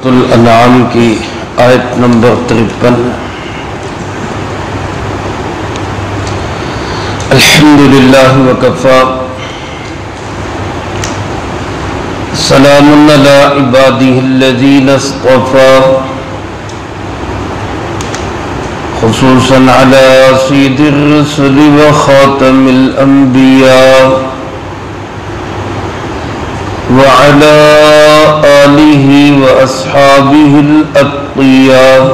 الانعام کی آیت نمبر 53 الحمدللہ وکفا سلام علی عبادہ الذین اصطفى خصوصا علی سید الرسل وخاتم الانبیاء وعلى آله وأصحابه الأتقياء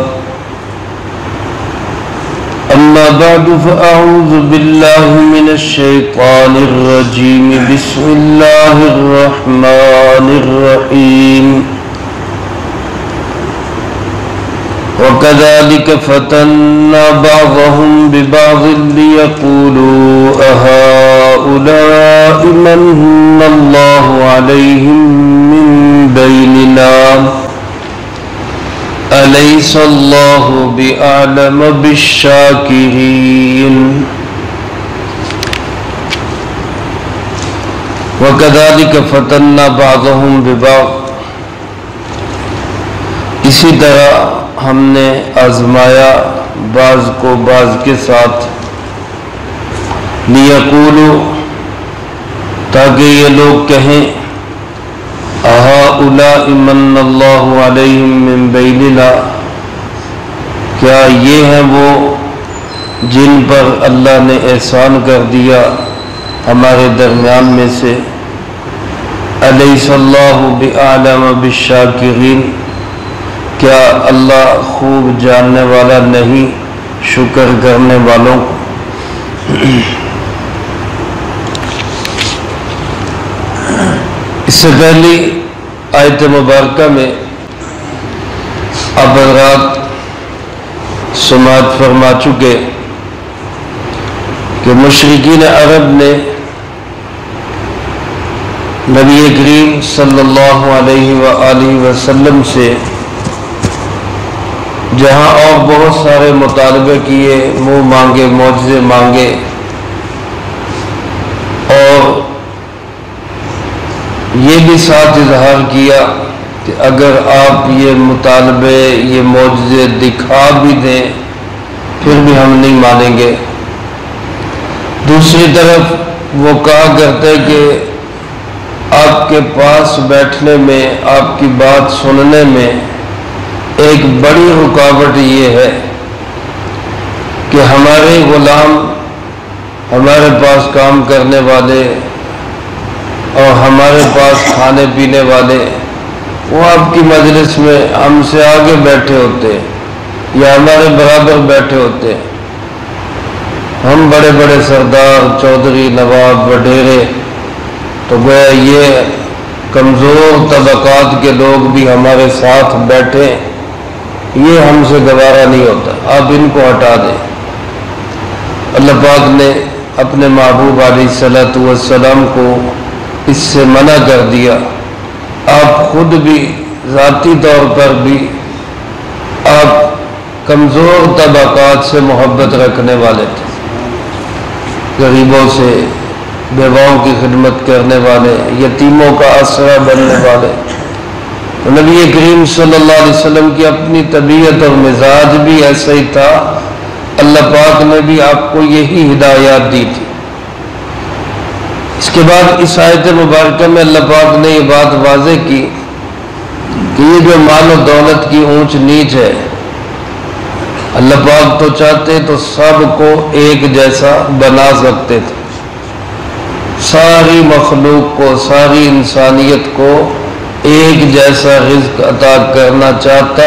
أما بعد فأعوذ بالله من الشيطان الرجيم بسم الله الرحمن الرحيم وكذلك فتنا بعضهم ببعض ليقولوا أهؤلاء من الله عليهم من بيننا أليس الله بأعلم بالشاكرين وكذلك فتنا بعضهم ببعض اسی طرح ہم نے آزمایا بعض کو بعض کے ساتھ لیقولوا تاکہ یہ لوگ کہیں اہؤلاء من اللہ علیہم من بیننا کیا یہ ہیں وہ جن پر اللہ نے احسان کر دیا ہمارے درمیان میں سے الیس اللہ بأعلم بالشاکرین کیا اللہ خوب جاننے والا نہیں شکر کرنے والوں کو اس سے پہلی آیت مبارکہ میں اب حضرات سماعت فرما چکے کہ مشرکین عرب نے نبی کریم صلی اللہ علیہ وآلہ وسلم سے جہاں اور بہت سارے مطالبے کیے منہ مانگے معجزے مانگے اور یہ بھی ساتھ اظہار کیا کہ اگر آپ یہ مطالبے یہ معجزے دکھا بھی دیں پھر بھی ہم نہیں مانیں گے. دوسری طرف وہ کہا کرتے کہ آپ کے پاس بیٹھنے میں آپ کی بات سننے میں ایک بڑی رکاوٹ یہ ہے کہ ہمارے غلام ہمارے پاس کام کرنے والے اور ہمارے پاس کھانے پینے والے وہ آپ کی مجلس میں ہم سے آگے بیٹھے ہوتے یا ہمارے برابر بیٹھے ہوتے. ہم بڑے بڑے سردار چودھری نواب وڈیرے تو گویا یہ کمزور طبقات کے لوگ بھی ہمارے ساتھ بیٹھے یہ ہم سے گوارا نہیں ہوتا آپ ان کو ہٹا دیں. اللہ پاک نے اپنے محبوب علیہ الصلوۃ والسلام کو اس سے منع کر دیا. آپ خود بھی ذاتی طور پر بھی آپ کمزور طبقات سے محبت رکھنے والے تھے, غریبوں سے, بیواؤں کی خدمت کرنے والے, یتیموں کا آسرا بننے والے. نبی کریم صلی اللہ علیہ وسلم کی اپنی طبیعت اور مزاج بھی ایسا ہی تھا. اللہ پاک نے بھی آپ کو یہی ہدایات دی تھی. اس کے بعد اس آیت مبارکہ میں اللہ پاک نے یہ بات واضح کی کہ یہ جو مال و دولت کی اونچ نیچ ہے اللہ پاک تو چاہتے تو سب کو ایک جیسا بنا سکتے تھے. ساری مخلوق کو ساری انسانیت کو ایک جیسا رزق عطا کرنا چاہتا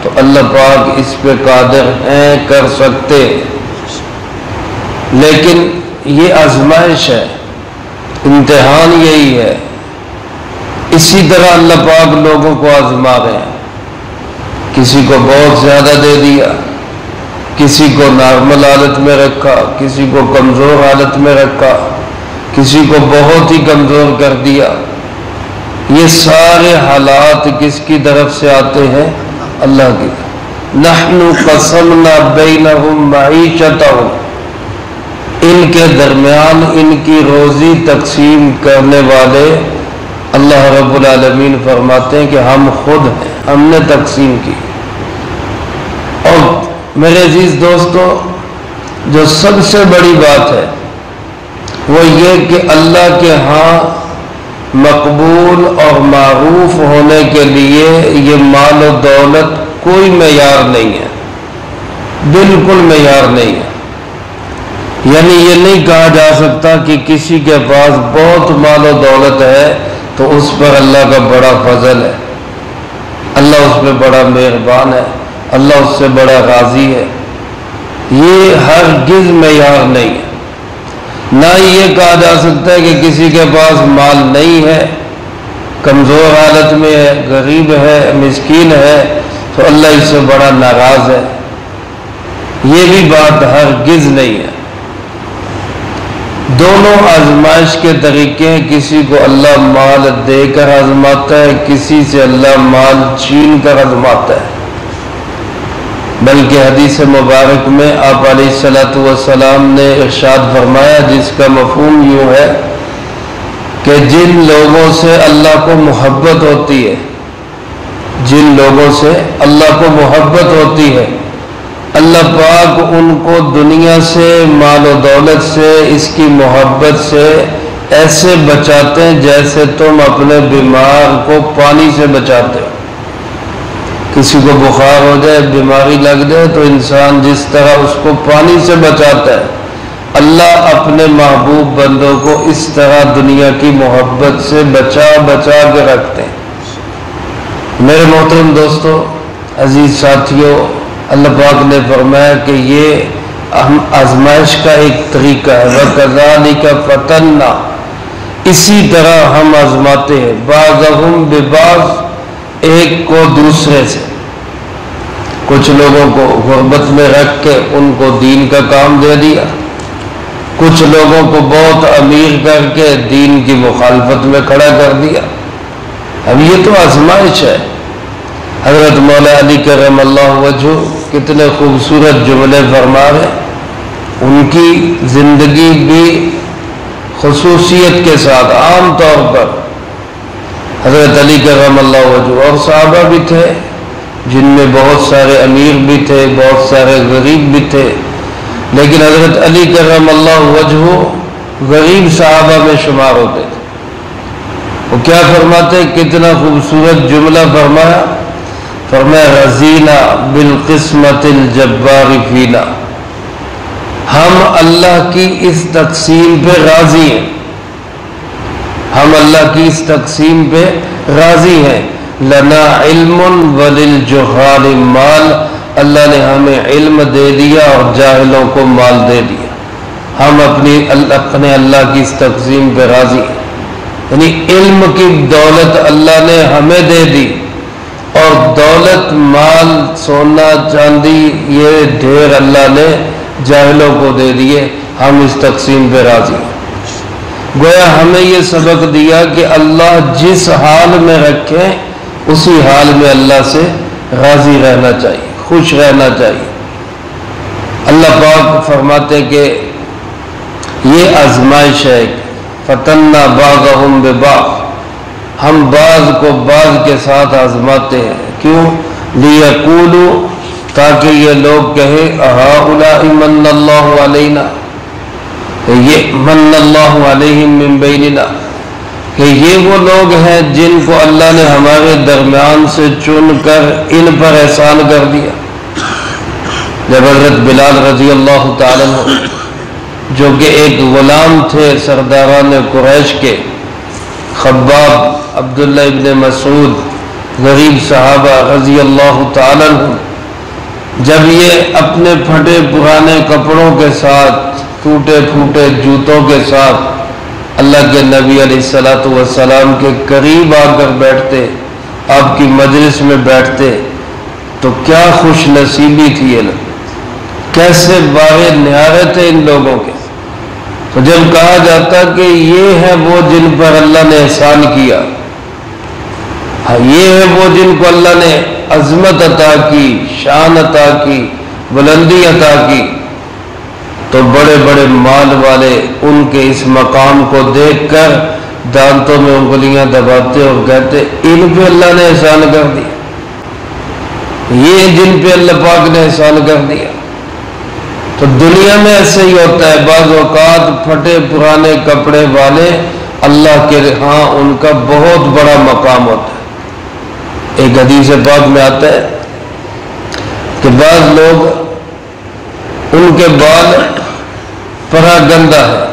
تو اللہ پاک اس پہ قادر ہیں کر سکتے, لیکن یہ آزمائش ہے, امتحان یہی ہے. اسی طرح اللہ پاک لوگوں کو آزما رہے ہیں. کسی کو بہت زیادہ دے دیا, کسی کو نارمل حالت میں رکھا, کسی کو کمزور حالت میں رکھا, کسی کو بہت ہی کمزور کر دیا. یہ سارے حالات کس کی طرف سے آتے ہیں؟ اللہ کی. نحن قسمنا بینہم معیشتہم, ان کے درمیان ان کی روزی تقسیم کرنے والے اللہ رب العالمین فرماتے ہیں کہ ہم خود ہیں، ہم نے تقسیم کی۔ اور میرے عزیز دوستو، جو سب سے بڑی بات ہے وہ یہ کہ اللہ کے ہاں مقبول اور معروف ہونے کے لیے یہ مال و دولت کوئی معیار نہیں ہے، بالکل معیار نہیں ہے۔ یعنی یہ نہیں کہا جا سکتا کہ کسی کے پاس بہت مال و دولت ہے تو اس پر اللہ کا بڑا فضل ہے، اللہ اس پہ بڑا مہربان ہے، اللہ اس سے بڑا راضی ہے۔ یہ ہرگز معیار نہیں ہے۔ نہ یہ کہا جا سکتا ہے کہ کسی کے پاس مال نہیں ہے، کمزور حالت میں ہے، غریب ہے، مسکین ہے تو اللہ اس سے بڑا ناراض ہے، یہ بھی بات ہرگز نہیں ہے۔ دونوں آزمائش کے طریقے ہیں، کسی کو اللہ مال دے کر آزماتا ہے، کسی سے اللہ مال چھین کر آزماتا ہے۔ بلکہ حدیث مبارک میں آپ علیہ السلام نے ارشاد فرمایا، جس کا مفہوم یوں ہے کہ جن لوگوں سے اللہ کو محبت ہوتی ہے، جن لوگوں سے اللہ کو محبت ہوتی ہے، اللہ پاک ان کو دنیا سے، مال و دولت سے، اس کی محبت سے ایسے بچاتے ہیں جیسے تم اپنے بیمار کو پانی سے بچاتے ہو۔ کسی کو بخار ہو جائے، بیماری لگ جائے تو انسان جس طرح اس کو پانی سے بچاتا ہے، اللہ اپنے محبوب بندوں کو اس طرح دنیا کی محبت سے بچا بچا کے رکھتے ہیں۔ میرے محترم دوستو، عزیز ساتھیوں، اللہ پاک نے فرمایا کہ یہ آزمائش کا ایک طریقہ ہے، وَكَذَلِكَ فَتَنَّا، اسی طرح ہم آزماتے ہیں، بَعْضَهُمْ بِبَعْضٍ، ایک کو دوسرے سے۔ کچھ لوگوں کو غربت میں رکھ کے ان کو دین کا کام دے دیا، کچھ لوگوں کو بہت امیر کر کے دین کی مخالفت میں کھڑا کر دیا۔ اب یہ تو آزمائش ہے۔ حضرت مولا علی کرم اللہ وجہ کتنے خوبصورت جملے فرما رہے، ان کی زندگی بھی خصوصیت کے ساتھ عام طور پر حضرت علی کرم اللہ وجہ، اور صحابہ بھی تھے جن میں بہت سارے امیر بھی تھے، بہت سارے غریب بھی تھے، لیکن حضرت علی کرم اللہ وجہ غریب صحابہ میں شمار ہوتے تھے۔ وہ کیا فرماتے، کتنا خوبصورت جملہ فرمایا، رضینا بالقسمت الجبار فینا، ہم اللہ کی اس تقسیم پہ راضی ہیں، ہم اللہ کی اس تقسیم پہ راضی ہیں۔ لنا علم وللجہال مال، اللہ نے ہمیں علم دے دیا اور جاہلوں کو مال دے دیا، ہم اپنے اللہ کی اس تقسیم پہ راضی ہیں۔ یعنی علم کی دولت اللہ نے ہمیں دے دی، اور دولت، مال، سونا، چاندی، یہ ڈھیر اللہ نے جاہلوں کو دے دیے، ہم اس تقسیم پہ راضی ہیں۔ گویا ہمیں یہ سبق دیا کہ اللہ جس حال میں رکھے اسی حال میں اللہ سے راضی رہنا چاہیے، خوش رہنا چاہیے۔ اللہ پاک فرماتے کہ یہ آزمائش ہے، فتنا بعضهم ببعض، ہم بعض کو بعض کے ساتھ آزماتے ہیں۔ کیوں؟ لیقولوا، تاکہ یہ لوگ کہیں اہؤلاء من اللہ علینا، یہ من اللہ علیہم من بیننا، کہ یہ وہ لوگ ہیں جن کو اللہ نے ہمارے درمیان سے چن کر ان پر احسان کر دیا۔ جب حضرت بلال رضی اللہ تعالیٰ عنہ، جو کہ ایک غلام تھے سرداران قریش کے، خباب، عبداللہ ابن مسعود، غریب صحابہ رضی اللہ تعالیٰ عنہ، جب یہ اپنے پھٹے پرانے کپڑوں کے ساتھ، ٹوٹے پھوٹے جوتوں کے ساتھ اللہ کے نبی علیہ السلام کے قریب آ کر بیٹھتے، آپ کی مجلس میں بیٹھتے، تو کیا خوش نصیبی تھی یہ لوگ، کیسے باغ نہارے تھے ان لوگوں کے۔ تو جب کہا جاتا کہ یہ ہے وہ جن پر اللہ نے احسان کیا، یہ ہے وہ جن کو اللہ نے عظمت عطا کی، شان عطا کی، بلندی عطا کی، تو بڑے بڑے مال والے ان کے اس مقام کو دیکھ کر دانتوں میں انگلیاں دباتے اور کہتے ان پہ اللہ نے احسان کر دیا، یہ جن پہ اللہ پاک نے احسان کر دیا۔ تو دنیا میں ایسے ہی ہوتا ہے، بعض اوقات پھٹے پرانے کپڑے والے اللہ کے ہاں ان کا بہت بڑا مقام ہوتا ہے۔ ایک حدیث پاک میں آتا ہے کہ بعض لوگ ان کے بال پرا گندہ ہے،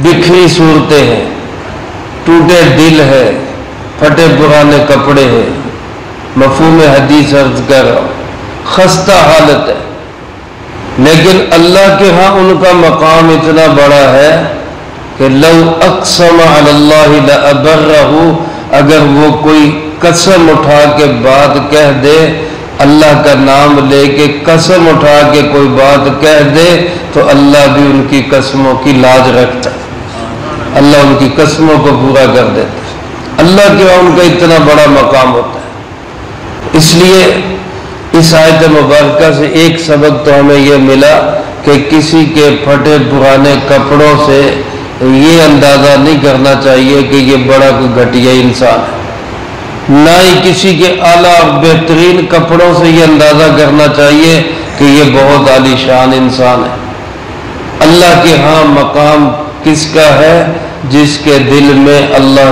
بکھری صورتیں ہیں، ٹوٹے دل ہے، پھٹے پرانے کپڑے ہیں، مفہوم حدیث عرض کر رہا ہوں، خستہ حالت ہے، لیکن اللہ کے ہاں ان کا مقام اتنا بڑا ہے کہ لو اقسم علی اللہ لابرہ، اگر وہ کوئی قسم اٹھا کے بات کہہ دے، اللہ کا نام لے کے قسم اٹھا کے کوئی بات کہہ دے تو اللہ بھی ان کی قسموں کی لاج رکھتا ہے، اللہ ان کی قسموں کو پورا کر دیتا ہے۔ اللہ کے وہاں ان کا اتنا بڑا مقام ہوتا ہے۔ اس لیے اس آیت مبارکہ سے ایک سبق تو ہمیں یہ ملا کہ کسی کے پھٹے پرانے کپڑوں سے یہ اندازہ نہیں کرنا چاہیے کہ یہ بڑا کوئی گھٹیا انسان ہے، نہ ہی کسی کے اعلیٰ اور بہترین کپڑوں سے یہ اندازہ کرنا چاہیے کہ یہ بہت عالی شان انسان ہے۔ اللہ کے ہاں مقام کس کا ہے؟ جس کے دل میں اللہ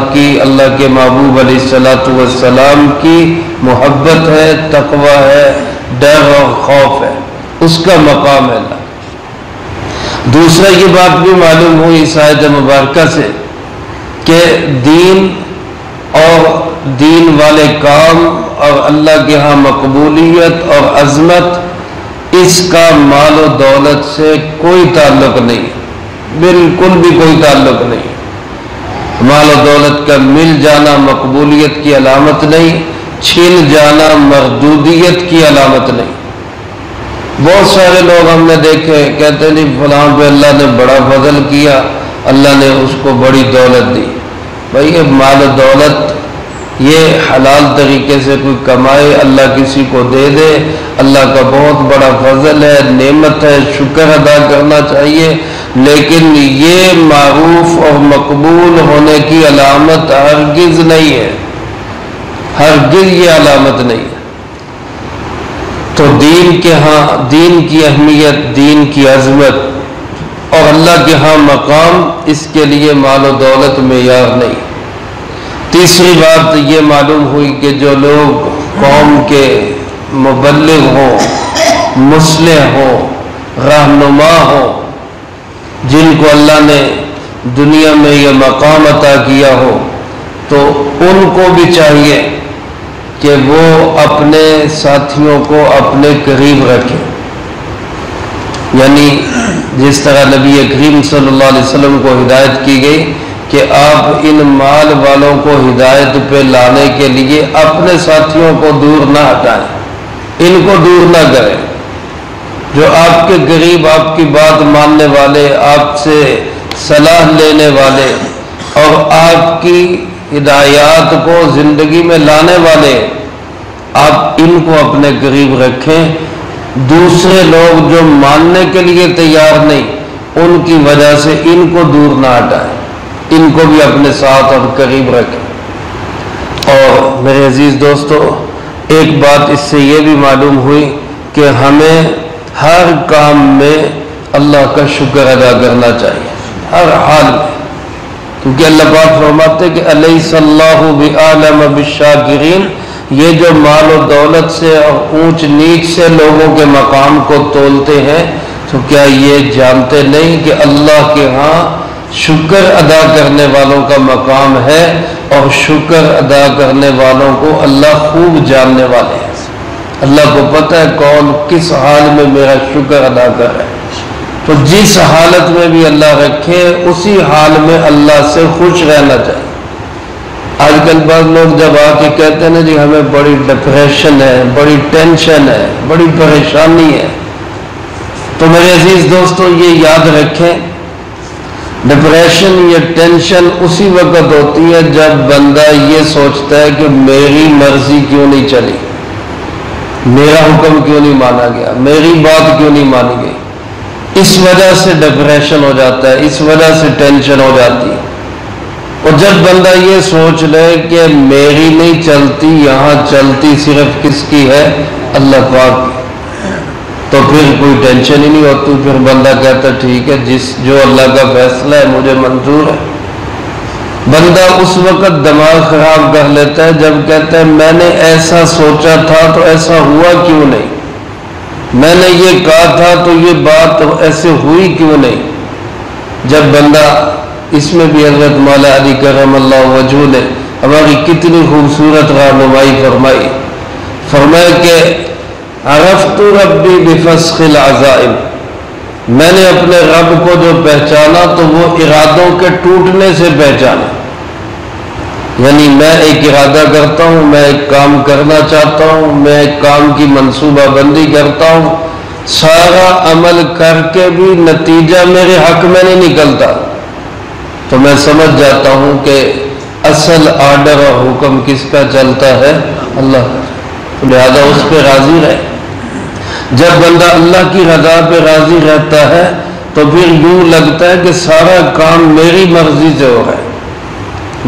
کے محبوب علیہ الصلوۃ والسلام کی محبت ہے، تقوی ہے، ڈر اور خوف ہے، اس کا مقام ہے اللہ۔ دوسرا یہ بات بھی معلوم ہوئی اس آیت مبارکہ سے کہ دین اور دین والے کام اور اللہ کے ہاں مقبولیت اور عظمت، اس کا مال و دولت سے کوئی تعلق نہیں، بالکل بھی کوئی تعلق نہیں۔ مال و دولت کا مل جانا مقبولیت کی علامت نہیں، چھن جانا مردودیت کی علامت نہیں۔ بہت سارے لوگ ہم نے دیکھے کہتے نہیں فلاں پہ اللہ نے بڑا فضل کیا، اللہ نے اس کو بڑی دولت دی۔ بھائی یہ مال و دولت یہ حلال طریقے سے کوئی کمائے، اللہ کسی کو دے دے، اللہ کا بہت بڑا فضل ہے، نعمت ہے، شکر ادا کرنا چاہیے، لیکن یہ معروف اور مقبول ہونے کی علامت ہرگز نہیں ہے، ہرگز یہ علامت نہیں ہے۔ تو دین کے ہاں دین کی اہمیت، دین کی عظمت اور اللہ کے ہاں مقام، اس کے لیے مال و دولت معیار نہیں۔ تیسری بات یہ معلوم ہوئی کہ جو لوگ قوم کے مبلغ ہوں، مصلح ہوں، رہنما ہوں، جن کو اللہ نے دنیا میں یہ مقام عطا کیا ہو، تو ان کو بھی چاہیے کہ وہ اپنے ساتھیوں کو اپنے قریب رکھیں۔ یعنی جس طرح نبی کریم صلی اللہ علیہ وسلم کو ہدایت کی گئی کہ آپ ان مال والوں کو ہدایت پہ لانے کے لیے اپنے ساتھیوں کو دور نہ ہٹائیں، ان کو دور نہ کریں۔ جو آپ کے قریب، آپ کی بات ماننے والے، آپ سے صلاح لینے والے اور آپ کی ہدایات کو زندگی میں لانے والے، آپ ان کو اپنے قریب رکھیں۔ دوسرے لوگ جو ماننے کے لیے تیار نہیں، ان کی وجہ سے ان کو دور نہ ہٹائیں، ان کو بھی اپنے ساتھ اور قریب رکھیں۔ اور میرے عزیز دوستو، ایک بات اس سے یہ بھی معلوم ہوئی کہ ہمیں ہر کام میں اللہ کا شکر ادا کرنا چاہیے، ہر حال میں، کیونکہ اللہ پاک فرماتے کہ الیس اللہ بعالم بالشاکرین، یہ جو مال و دولت سے اور اونچ نیچ سے لوگوں کے مقام کو تولتے ہیں، تو کیا یہ جانتے نہیں کہ اللہ کے ہاں شکر ادا کرنے والوں کا مقام ہے، اور شکر ادا کرنے والوں کو اللہ خوب جاننے والے ہیں۔ اللہ کو پتہ ہے کون کس حال میں میرا شکر ادا کر رہا ہے، تو جس حالت میں بھی اللہ رکھے اسی حال میں اللہ سے خوش رہنا چاہیے۔ آج کل بعض لوگ جب آ کے کہتے ہیں نا جی ہمیں بڑی ڈپریشن ہے، بڑی ٹینشن ہے، بڑی پریشانی ہے، تو میرے عزیز دوستو یہ یاد رکھیں، ڈپریشن یا ٹینشن اسی وقت ہوتی ہے جب بندہ یہ سوچتا ہے کہ میری مرضی کیوں نہیں چلی، میرا حکم کیوں نہیں مانا گیا، میری بات کیوں نہیں مانی گئی، اس وجہ سے ڈپریشن ہو جاتا ہے، اس وجہ سے ٹینشن ہو جاتی ہے۔ اور جب بندہ یہ سوچ لے کہ میری نہیں چلتی، یہاں چلتی صرف کس کی ہے؟ اللہ پاک کی، تو پھر کوئی ٹینشن ہی نہیں ہوتی. پھر بندہ کہتا ٹھیک ہے، جو اللہ کا فیصلہ ہے مجھے منظور ہے. بندہ اس وقت دماغ خراب کر لیتا ہے جب کہتا ہے میں نے ایسا سوچا تھا تو ایسا ہوا کیوں نہیں، میں نے یہ کہا تھا تو یہ بات ایسے ہوئی کیوں نہیں. جب بندہ اس میں بھی حضرت مولا علی کرم اللہ وجہہ نے ہماری کتنی خوبصورت رہنمائی فرمائی. فرمایا کہ عرفت ربی بفسخ العزائم، میں نے اپنے رب کو جو پہچانا تو وہ ارادوں کے ٹوٹنے سے پہچانا. یعنی میں ایک ارادہ کرتا ہوں، میں ایک کام کرنا چاہتا ہوں، میں ایک کام کی منصوبہ بندی کرتا ہوں، سارا عمل کر کے بھی نتیجہ میرے حق میں نہیں نکلتا، تو میں سمجھ جاتا ہوں کہ اصل آرڈر اور حکم کس کا چلتا ہے؟ اللہ کا. لہذا اس پہ راضی رہے. جب بندہ اللہ کی رضا پہ راضی رہتا ہے تو پھر یوں لگتا ہے کہ سارا کام میری مرضی سے ہو رہا ہے.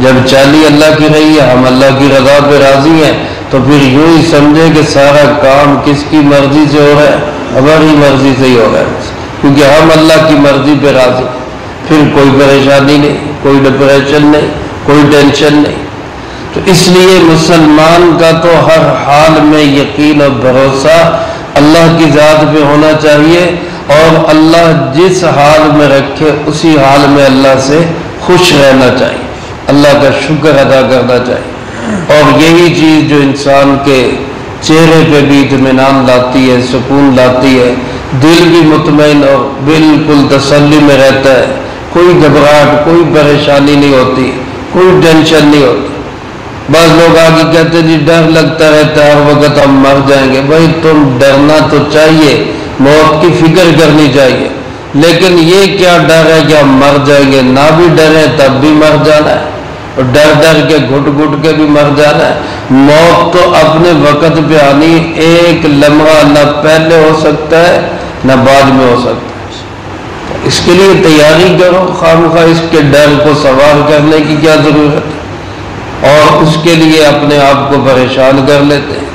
جب چالی اللہ کی رہی ہے، ہم اللہ کی رضا پہ راضی ہیں، تو پھر یوں ہی سمجھے کہ سارا کام کس کی مرضی سے ہو رہا ہے؟ ہماری مرضی سے ہی ہو رہا ہے، کیونکہ ہم اللہ کی مرضی پہ راضی. پھر کوئی پریشانی نہیں، کوئی ڈپریشن نہیں، کوئی ٹینشن نہیں. تو اس لیے مسلمان کا تو ہر حال میں یقین اور بھروسہ اللہ کی ذات پہ ہونا چاہیے، اور اللہ جس حال میں رکھے اسی حال میں اللہ سے خوش رہنا چاہیے، اللہ کا شکر ادا کرنا چاہیے. اور یہی چیز جو انسان کے چہرے پہ بھی اطمینان لاتی ہے، سکون لاتی ہے، دل بھی مطمئن اور بالکل تسلی میں رہتا ہے. کوئی گھبراہٹ، کوئی پریشانی نہیں ہوتی، کوئی ٹینشن نہیں ہوتی. بعض لوگ آگے کہتے جی ڈر لگتا رہتا ہے ہر وقت ہم مر جائیں گے. بھائی تم ڈرنا تو چاہیے، موت کی فکر کرنی چاہیے، لیکن یہ کیا ڈر ہے کہ ہم مر جائیں گے؟ نہ بھی ڈریں تب بھی مر جانا ہے، اور ڈر ڈر کے گھٹ گھٹ کے بھی مر جانا ہے. موت تو اپنے وقت پہ آنی، ایک لمحہ نہ پہلے ہو سکتا ہے نہ بعد میں ہو سکتا ہے. اس کے لیے تیاری کرو. خامخواہ اس کے ڈر کو سوار کرنے کی کیا ضرورت ہے؟ اور اس کے لیے اپنے آپ کو پریشان کر لیتے ہیں.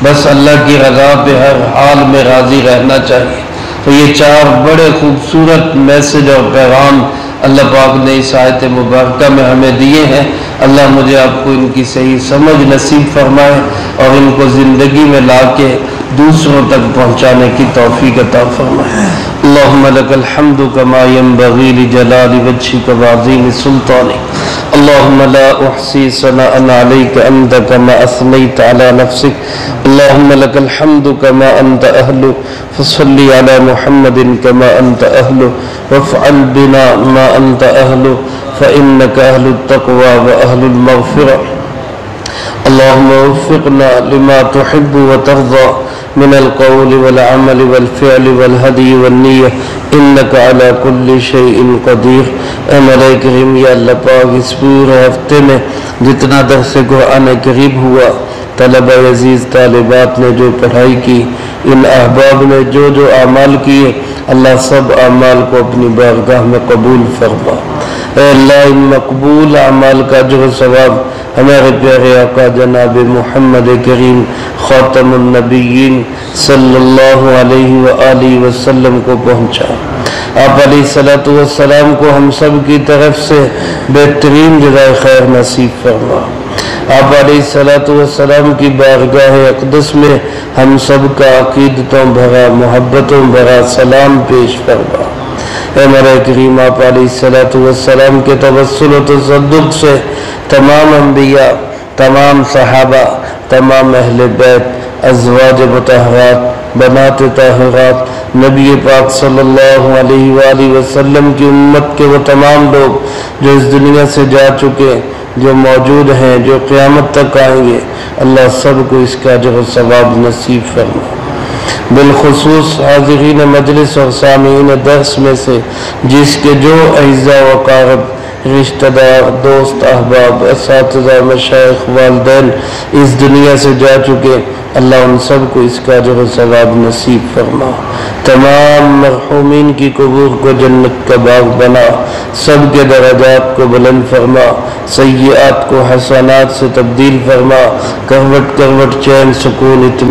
بس اللہ کی رضا پہ ہر حال میں راضی رہنا چاہیے. تو یہ چار بڑے خوبصورت میسج اور پیغام اللہ پاک نے اس آیت مبارکہ میں ہمیں دیے ہیں. اللہ مجھے آپ کو ان کی صحیح سمجھ نصیب فرمائے اور ان کو زندگی میں لا کے دوسروں تک پہنچانے کی توفیق عطا فرمائے. اللہم لک الحمد کما ینبغی لجلال وجہک وعظیم سلطانک. اللہم لا احصی ثناء علیک انت کما اثنیت علی نفسک. اللہم لک الحمد کما انت اہل فصلی علی محمد کما انت اہل وافعل بنا ما انت اہل فإنک اہل التقوی واہل المغفرہ. اللہم وفقنا لما تحب وترضى من القول والعمل والفعل والهدي والنية انك على كل شيء قدير. اے مولا کریم، یا اللہ پاک اس پورے ہفتے میں جتنا درس قرآن کریم ہوا، طلبہ عزیز طالبات نے جو پڑھائی کی، ان احباب نے جو جو اعمال کیے، اللہ سب اعمال کو اپنی بارگاہ میں قبول فرما. اے اللہ ان مقبول اعمال کا جو ثواب ہمارے پیارے آقا جناب محمد کریم خاتم النبیین صلی اللہ علیہ وآلہ وسلم کو پہنچا. آپ علیہ السلام کو ہم سب کی طرف سے بہترین جزائے خیر نصیب فرما. آپ علیہ السلام کی بارگاہ اقدس میں ہم سب کا عقیدتوں بھرا محبتوں بھرا سلام پیش فرما. اے مولا کریم، آپ علیہ السلام کے توسل و تصدق سے تمام انبیاء، تمام صحابہ، تمام اہل بیت، ازواج مطہرات، بنات طاہرات، نبی پاک صلی اللہ علیہ وآلہ وسلم کی امت کے وہ تمام لوگ جو اس دنیا سے جا چکے، جو موجود ہیں، جو قیامت تک آئیں گے، اللہ سب کو اس کا اجر و ثواب نصیب فرما. بالخصوص حاضرین مجلس اور سامعین درس میں سے جس کے جو اعزاء و اقارب رشتہ دار، دوست، احباب، اساتذہ، مشائخ، والدین اس دنیا سے جا چکے، اللہ ان سب کو اس کا اجر و ثواب نصیب فرما۔ تمام مرحومین کی قبور کو جنت کا باغ بنا، سب کے درجات کو بلند فرما، سیئات کو حسنات سے تبدیل فرما، کروٹ کروٹ چین سکون اطمینان